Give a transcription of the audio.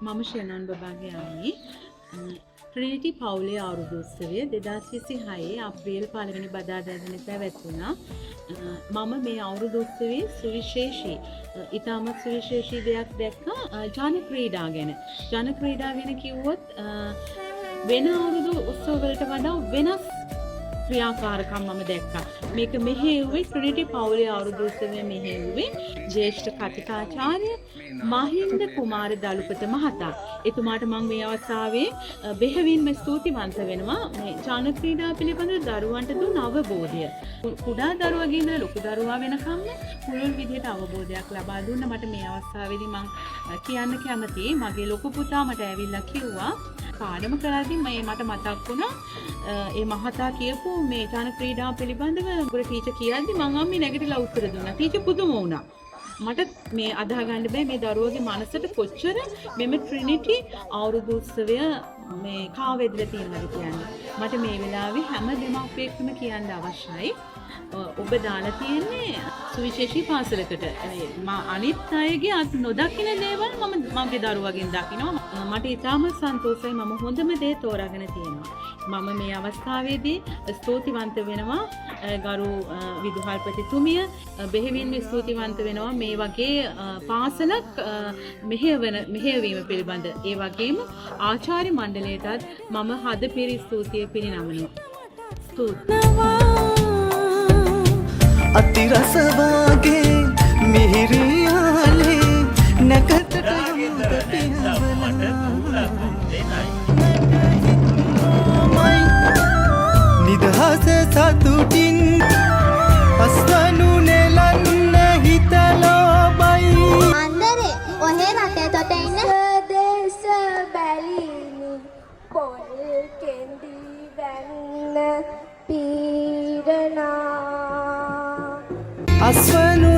මම ශනන් බබාගේ ට්‍රිනිටි පවුලේ අවුරුදු උත්සවය 2026 අප්‍රේල් 5 වෙනි බදාදා දින පැවැත්වුණා. මම මේ අවුරුදු උත්සවයේ සුවිශේෂී ඉතාමත් සුවිශේෂී දෙයක් දැක්කා ජන ක්‍රීඩා ගැන. ජන ක්‍රීඩා ගැන කිව්වොත් වෙන අවුරුදු උත්සව වලට වඩා වෙනස් ක්‍රියාකාරකම් මම දැක්කා. මේක මෙහෙයුවේ ට්‍රිනිටි පවුලේ අවුරුදු උත්සවය මෙහෙයුවේ ජ්‍යෙෂ්ඨ කතිකාචාර්ය මහින්ද කුමාර දලුපත මහතා. එතුමාට මම මේ අවස්ථාවේ බෙහෙවින්ම ස්තුතිවන්ත වෙනවා මේ ජන ක්‍රීඩා පිළිබඳව දරුවන්ට දුන් අවබෝධය. කුඩා දරුවගේ ඉඳලා ලොකු දරුවා වෙනකම් පුළුල් විදිහට අවබෝධයක් ලබා දුන්න මට මේ අවස්ථාවේදී මම කියන්න කැමතියි. මගේ ලොකු පුතා මට ඇවිල්ලා කිව්වා පාඩම කරද්දී මට මතක් වුණා ඒ මහතා කියපු මේ ජන ක්‍රීඩා පිළිබඳව උගුර ටීචර් කියද්දී මම අම්මේ නැගිටලා උත්තර දුන්නා. ටීචර් පුදුම වුණා. මට මේ අදහ ගන්න බෑ මේ දරුවගේ මනසට කොච්චර මෙම ට්‍රිනිටි අවුරුදු උත්සවය මේ කාවැදලා තියෙනවද කියන්නේ. මට මේ වෙලාවේ හැම දෙමාපියෙක්ම කියන්න අවශ්‍යයි. ඔබ දාලා තියෙන්නේ සුවිශේෂී පාසලකට. අනිත් අයගේ අත් නොදකින දේවල් මගේ දරුවගෙන් දකිනවා. මට ඉතාමත් සන්තෝෂයි. මම හොඳම දේ තෝරාගෙන තියෙනවා. මම මේ අවස්ථාවේදී ස්තුතිවන්ත වෙනවා ගරු විදුහල්පතිතුමිය. බෙහෙවින්ම ස්තුතිවන්ත වෙනවා මේ වගේ පාසලක් මෙහෙයවීම පිළිබඳ. ඒ වගේම ආචාර්ය මණ්ඩලයටත් මම හදපිරි ස්තුතිය පිරිනමනවා. අති රසවාගේ මිහිරියාලේ නැකතට යමුද නිදහස සතුටින් අස්වනු නෙලන්න හිතලෝබයි අන්දරේ ඔහේ රටේ තොට ඉන්න දේශ බැලිනි පොල් කෙන්දි වැන්න පීරනා අස්වනු